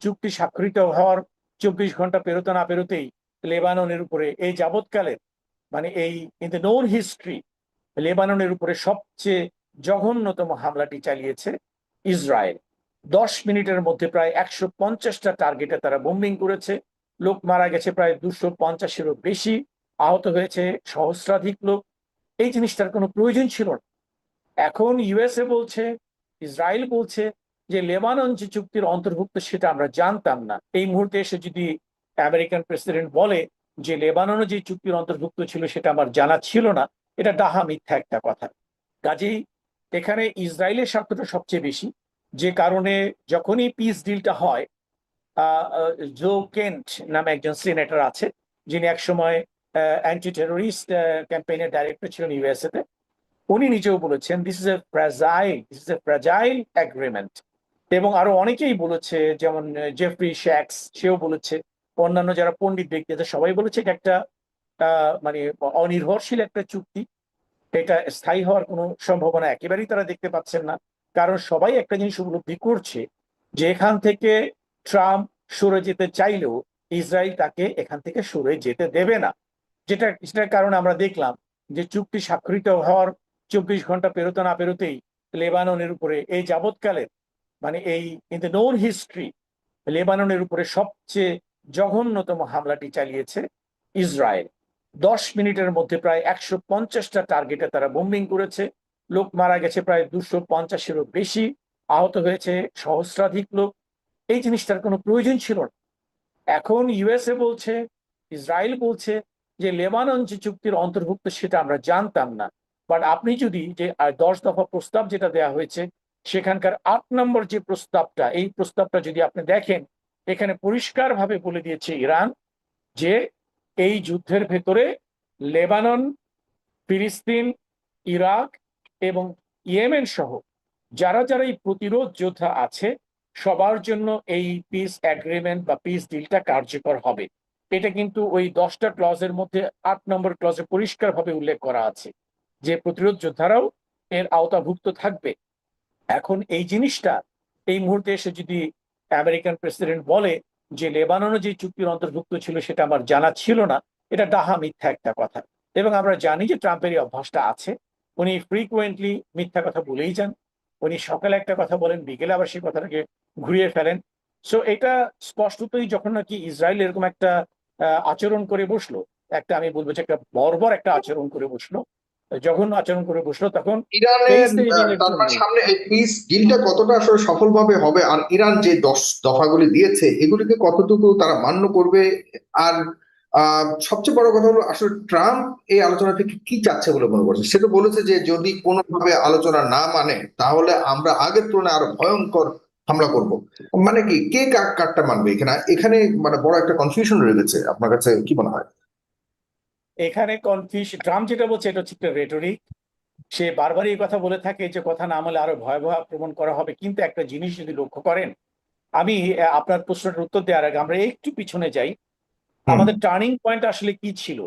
চুক্তি স্বাক্ষরিত হওয়ার 24 ঘন্টা পেরোতে না পেরোতেই লেবাননের উপরে এই যাবৎকালের এই ইন দ্য নোন হিস্ট্রি লেবাননের উপরে সবচেয়ে জঘন্যতম হামলাটি চালিয়েছে ইসরায়েল। 10 মিনিটের মধ্যে প্রায় 150টা টার্গেটে তারা বোম্বিং করেছে। লোক মারা গেছে প্রায় 250-এরও বেশি, আহত হয়েছে সহস্রাধিক লোক। এই জিনিসটার কোনো প্রয়োজন ছিল না। এখন ইউএসএ বলছে, ইসরায়েল বলছে যে লেবানন যে চুক্তির অন্তর্ভুক্ত সেটা আমরা জানতাম না। এই মুহূর্তে এসে যদি আমেরিকান প্রেসিডেন্ট বলে যে লেবাননও যে চুক্তির অন্তর্ভুক্ত ছিল সেটা আমার জানা ছিল না, এটা ডাহা মিথ্যা একটা কথা। কাজেই এখানে ইসরায়েলের স্বার্থটা সবচেয়ে বেশি, যে কারণে যখনই পিস ডিলটা হয়, জো কেন্ট নামে একজন সিনেটর আছে, যিনি একসময় অ্যান্টি টেরোরিস্ট ক্যাম্পেইনের ডাইরেক্টর ছিলেন ইউএসএ তে। উনি নিজেও বলেছেন this is a fragile agreement. এবং আরো অনেকেই বলেছে, যেমন জেফরি শ্যাক্স, সেও বলেছে, অন্যান্য যারা পণ্ডিত ব্যক্তি আছে সবাই বলেছে এটা একটা অনির্ভরশীল একটা চুক্তি। এটা স্থায়ী হওয়ার কোনো সম্ভাবনা একেবারেই তারা দেখতে পাচ্ছেন না। কারণ সবাই একটা জিনিস উপলব্ধি করছে যে এখান থেকে ট্রাম্প সরে যেতে চাইলেও ইসরায়েল তাকে এখান থেকে সরে যেতে দেবে না। যেটার কারণে আমরা দেখলাম যে চুক্তি স্বাক্ষরিত হওয়ার 24 ঘন্টা পেরোতে না পেরোতেই লেবাননের উপরে এই যাবৎকালের এই ইন দ্য নোন হিস্ট্রি লেবাননের উপরে সবচেয়ে জঘন্যতম হামলাটি চালিয়েছে ইসরায়েল। 10 মিনিটের মধ্যে প্রায় 150টা টার্গেটে তারা বোম্বিং করেছে। লোক মারা গেছে প্রায় 250-এরও বেশি, আহত হয়েছে সহস্রাধিক লোক। এই জিনিসটার কোনো প্রয়োজন ছিল না। এখন ইউএসএ বলছে, ইসরায়েল বলছে যে লেবানন যে চুক্তির অন্তর্ভুক্ত সেটা আমরা জানতাম না। বাট আপনি যদি যে 10 দফা প্রস্তাব যেটা দেওয়া হয়েছে সেখানকার 8 নম্বর যে প্রস্তাবটা, এই প্রস্তাবটা যদি আপনি দেখেন, এখানে পরিষ্কারভাবে বলে দিয়েছে ইরান যে এই যুদ্ধের ভেতরে লেবানন, ফিলিস্তিন, ইরাক এবং ইয়েমেন সহ যারা যারা এই প্রতিরোধ যোদ্ধা আছে সবার জন্য এই পিস এগ্রিমেন্ট বা পিস ডিলটা কার্যকর হবে। এটা কিন্তু ওই 10টা ক্লজের মধ্যে 8 নম্বর ক্লজে পরিষ্কারভাবে উল্লেখ করা আছে যে প্রতিরোধ যোদ্ধারাও এর আওতাভুক্ত থাকবে। এখন এই জিনিসটা এই মুহূর্তে এসে যদি আমেরিকান প্রেসিডেন্ট বলে যে লেবাননও যে চুক্তির অন্তর্ভুক্ত ছিল সেটা আমার জানা ছিল না, এটা ডাহা মিথ্যা একটা কথা। এবং আমরা জানি যে ট্রাম্পের এই অভ্যাসটা আছে, উনি ফ্রিকুয়েন্টলি মিথ্যা কথা বলেই যান। উনি সকালে একটা কথা বলেন, বিকেলে আবার সেই কথাটাকে ঘুরিয়ে ফেলেন। সো এটা স্পষ্টতই যখন নাকি ইসরায়েল এরকম একটা আচরণ করে বসলো, একটা আমি বলবো যে একটা বর্বর একটা আচরণ করে বসলো, জঘন্য আচরণ করে বসলো, তখন ইরানের ফেস রিডিং এর তার জন্য মানে সামনে এই পিস ডিলটা কতটা আসলে সফলভাবে হবে, আর ইরান যে 10 দফাগুলি দিয়েছে এগুলিকে কতটুকু তারা মান্য করবে? আর সবচেয়ে বড় কথা হলো আসলে ট্রাম্প এই আলোচনা থেকে কি চাচ্ছে বলে মনে করছে? সে তো বলেছে যে যদি কোনোভাবে আলোচনা না মানে তাহলে আমরা আগের তুলনায় আরো ভয়ঙ্কর হামলা করব। মানে কি, কে কারটা মানবে এখানে? এখানে মানে বড় একটা কনফিউশন রয়ে গেছে। আপনার কাছে কি মনে হয়? এখানে কনফিউশন। ট্রাম্প যেটা বলছে এটা হচ্ছে একটা রেটরিক। সে বারবারই এই কথা বলে থাকে যে কথা না বলে আরো ভয়াবহ আক্রমণ করা হবে। কিন্তু একটা জিনিস যদি লক্ষ্য করেন, আমি আপনার প্রশ্নটার উত্তর দেওয়ার আগে আমরা একটু পিছনে যাই। হুম। আমাদের টার্নিং পয়েন্ট আসলে কি ছিল,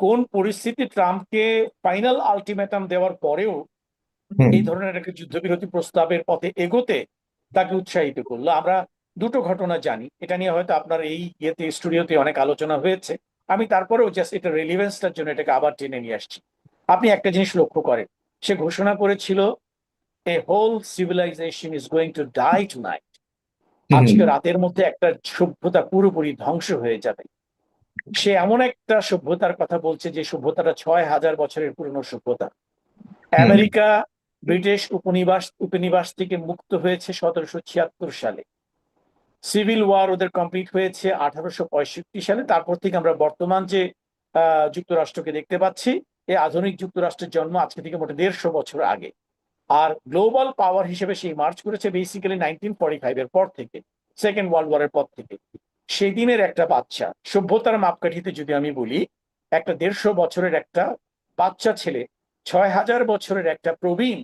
কোন পরিস্থিতি ট্রাম্পকে ফাইনাল আলটিমেটাম দেওয়ার পরেও হুম। এই ধরনের একটা যুদ্ধবিরতি প্রস্তাবের পথে এগোতে তাকে উৎসাহিত করলো? আমরা দুটো ঘটনা জানি, এটা নিয়ে হয়তো আপনার এই স্টুডিওতে অনেক আলোচনা হয়েছে। আমি তারপরেও জাস্ট এটা রেলিভেন্সটার জন্য এটাকে আবার টেনে নিয়ে আসছি। আপনি একটা জিনিস লক্ষ্য করেন, সে ঘোষণা করেছিল a whole civilization is going to die tonight. Hmm. Hmm. আজকে রাতের মধ্যে একটা সভ্যতা পুরোপুরি ধ্বংস হয়ে যাবে। সে এমন একটা সভ্যতার কথা বলছে যে সভ্যতাটা 6000 বছরের পুরনো সভ্যতা। হুম। আমেরিকা ব্রিটিশ উপনিবাস থেকে মুক্ত হয়েছে 1776 সালে। সিভিল ওয়ার ওদের কমপ্লিট হয়েছে 1865 সালে। তারপর থেকে আমরা বর্তমান যে যুক্তরাষ্ট্রকে দেখতে পাচ্ছি, এই আধুনিক যুক্তরাষ্ট্রের জন্ম আজকে থেকে মোটে 150 বছর আগে। আর গ্লোবাল পাওয়ার হিসেবে সেই মার্চ করেছে বেসিক্যালি 1945-এর পর থেকে, সেকেন্ড ওয়ার্ল্ড ওয়ারের পর থেকে। সেই দিনের একটা বাচ্চা সভ্যতার মাপকাঠিতে যদি আমি বলি, একটা 150 বছরের একটা বাচ্চা ছেলে 6000 বছরের একটা প্রবীণ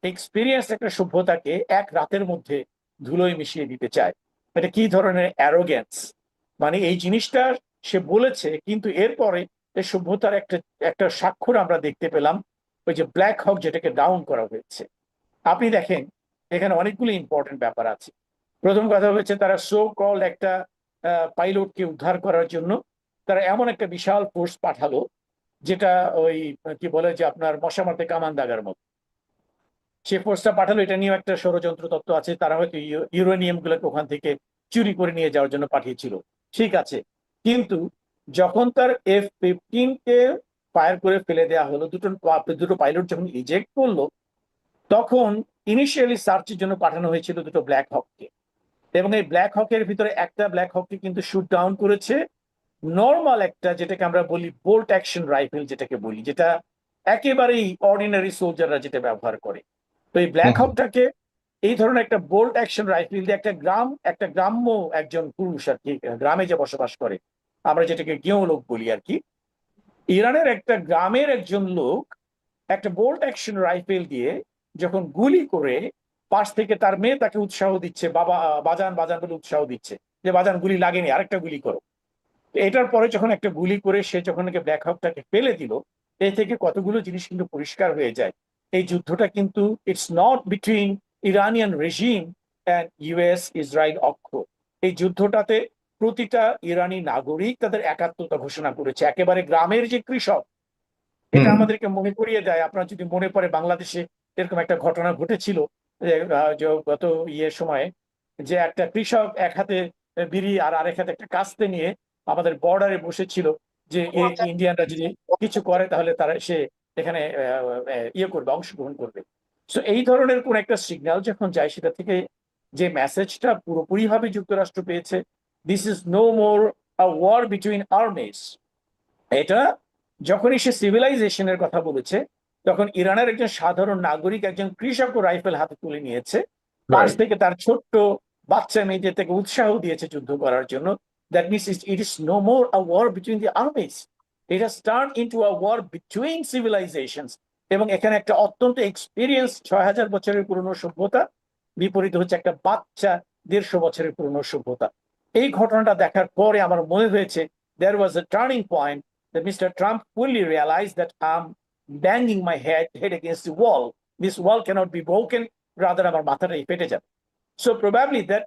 এক্সপিরিয়েন্স একটা সভ্যতাকে এক রাতের মধ্যে ধুলোয় মিশিয়ে দিতে চায়। এটা কি ধরনের অ্যারোগ্যান্স! এই জিনিসটা সে বলেছে, কিন্তু এরপরে এই সভ্যতার একটা একটা স্বাক্ষর আমরা দেখতে পেলাম, ওই যে ব্ল্যাক হক যেটাকে ডাউন করা হয়েছে। আপনি দেখেন এখানে অনেকগুলো ইম্পর্টেন্ট ব্যাপার আছে। প্রথম কথা হচ্ছে তারা সো কল্ড একটা পাইলটকে উদ্ধার করার জন্য তারা এমন একটা বিশাল ফোর্স পাঠালো, যেটা ওই কি বলে যে আপনার মশা মারতে কামান দাগার মতো। সে ফোর্সটা পাঠালো, এটা নিয়েও একটা ষড়যন্ত্র তত্ত্ব আছে, তারা হয়তো ইউরেনিয়াম গুলোকে ওখান থেকে চুরি করে নিয়ে যাওয়ার জন্য পাঠিয়েছিল। ঠিক আছে, কিন্তু যখন তার F-15 কে ফায়ার করে ফেলে দেওয়া হলো, দুটো পাইলট যখন ইজেক্ট করলো, তখন ইনিশিয়ালি সার্চের জন্য পাঠানো হয়েছিল দুটো ব্ল্যাক হককে, এবং এই ব্ল্যাক হকের ভিতরে একটা ব্ল্যাক হককে কিন্তু শুট ডাউন করেছে নর্মাল একটা, যেটাকে আমরা বলি বোল্ট অ্যাকশন রাইফেল, যেটাকে বলি, যেটা একেবারেই অর্ডিনারি সোলজাররা যেটা ব্যবহার করে। তো এই ব্ল্যাক হকটাকে এই ধরনের একটা বোল্ট অ্যাকশন রাইফেল দিয়ে একটা গ্রাম্য একজন পুরুষ আর কি, গ্রামে যে বসবাস করে, আমরা যেটাকে গেঁয়ো লোক বলি আর কি, ইরানের একটা গ্রামের একজন লোক একটা বোল্ট অ্যাকশন রাইফেল দিয়ে যখন গুলি করে, পাশ থেকে তার মেয়ে তাকে উৎসাহ দিচ্ছে, বাবা বাজান বাজান বলে উৎসাহ দিচ্ছে, যে বাজান গুলি লাগেনি, আরেকটা গুলি করো। এটার পরে যখন একটা গুলি করে সে যখন ব্ল্যাক হকটাকে ফেলে দিল, এ থেকে কতগুলো জিনিস কিন্তু পরিষ্কার হয়ে যায়। এই যুদ্ধটা কিন্তু it's not between Iranian regime and US Israel অক্ষ। এই যুদ্ধটাতে প্রতিটা ইরানি নাগরিক তাদের একাত্মতা ঘোষণা করেছে, একেবারে গ্রামের যে কৃষক। এটা আমাদেরকে মনে করিয়ে দেয়, আপনার যদি মনে পড়ে বাংলাদেশে এরকম একটা ঘটনা ঘটেছিল যে গত সময়ে, যে একটা কৃষক এক হাতে বিড়ি আর আরেক হাতে একটা কাস্তে নিয়ে আমাদের বর্ডারে বসেছিল, যে ইন্ডিয়ানরা যদি কিছু করে তাহলে তারা সে এখানে করবে, অংশগ্রহণ করবে। তো এই ধরনের কোন একটা সিগন্যাল যখন যায়, সেটা থেকে যে মেসেজটা পুরোপুরি ভাবে যুক্তরাষ্ট্র পেয়েছে, this is no more a war between armies. এটা যখনই সে সিভিলাইজেশনের কথা বলেছে, তখন ইরানের একজন সাধারণ নাগরিক, একজন কৃষক রাইফেল হাতে তুলে নিয়েছে, পাশ থেকে তার ছোট্ট বাচ্চা মেয়েদের থেকে উৎসাহ দিয়েছে যুদ্ধ করার জন্য। That means it is no more a war between the armies, it has turn into a war between civilizations. এবং এখানে একটা অত্যন্ত এক্সপিরিয়েন্স ৬,০০০ বছরের পুরনো সভ্যতা বিপরীত হচ্ছে একটা বাচ্চা ১৫০ বছরের পুরনো সভ্যতা। এই ঘটনাটা দেখার পরে আমার মনে হয়েছে there was a turning point that Mr. Trump fully realized that I'm banging my head against the wall. This wall cannot be broken, rather আমার মাথাটাই ফেটে যাবে। So probably that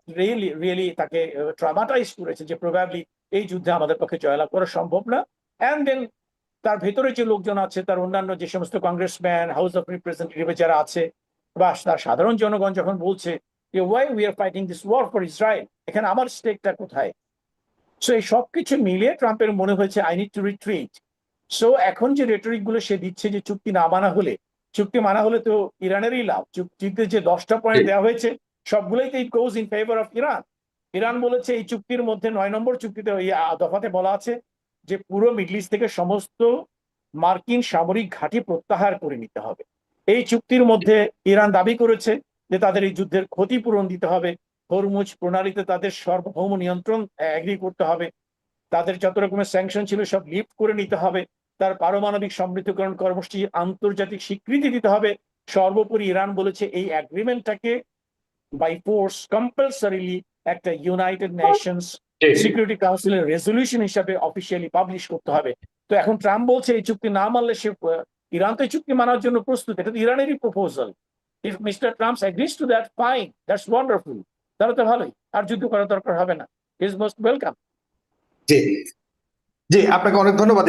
really তাকে ট্রমাটাইজ করেছে, যে প্রবাবলি এই যুদ্ধে আমাদের পক্ষে জয়লাভ করা সম্ভব না। অ্যান্ড দেন তার ভেতরে যে লোকজন আছে, তার অন্যান্য যে সমস্ত কংগ্রেসম্যান, হাউস অফ রিপ্রেজেন্টেটিভ যারা আছে, বা তার সাধারণ জনগণ যখন বলছে যে why we are fighting this war for Israel, এখানে আমার স্টেকটা কোথায়? সো এই সবকিছু মিলিয়ে ট্রাম্পের মনে হয়েছে I need to retreat. So এখন যে রেটরিক গুলো সে দিচ্ছে, যে চুক্তি মানা হলে তো ইরানেরই লাভ। চুক্তিতে যে 10টা পয়েন্ট দেওয়া হয়েছে, সবগুলোই তো it goes in favour of Iran. Iran বলেছে এই চুক্তির মধ্যে 9 নম্বর চুক্তিতে দফাতে বলা আছে যে পুরো মিডল ইস্ট থেকে সমস্ত মার্কিন সামরিক ঘাঁটি প্রত্যাহার করে নিতে হবে। এই চুক্তির মধ্যে ইরান দাবি করেছে যে তাদের এই যুদ্ধের ক্ষতিপূরণ দিতে হবে, হরমুজ প্রণালীতে তাদের সার্বভৌম নিয়ন্ত্রণ এগ্রি করতে হবে, তাদের যত রকমের স্যাংশন ছিল সব লিফট করে নিতে হবে, তার পারমাণবিক সমৃদ্ধকরণ কর্মসূচি আন্তর্জাতিক স্বীকৃতি দিতে হবে। সর্বোপরি ইরান বলেছে এই এগ্রিমেন্টটাকে বাই ফোর্স কম্পালসারিলি একটা ইউনাইটেড নেশনস সিকিউরিটি কাউন্সিলের রেজলিউশন হিসাবে অফিসিয়ালি পাবলিশ করতে হবে। তো এখন ট্রাম্প বলছে এই চুক্তি না মানলে সে, ইরান তো এই চুক্তি মানার জন্য প্রস্তুত, এটা তো ইরানেরই proposal. If mister Trump agrees to that, fine, that's wonderful, তাহলে তো ভালোই, আর যুদ্ধ করার দরকার হবে না। Is most welcome. জি জি, আপনাকে অনেক ধন্যবাদ।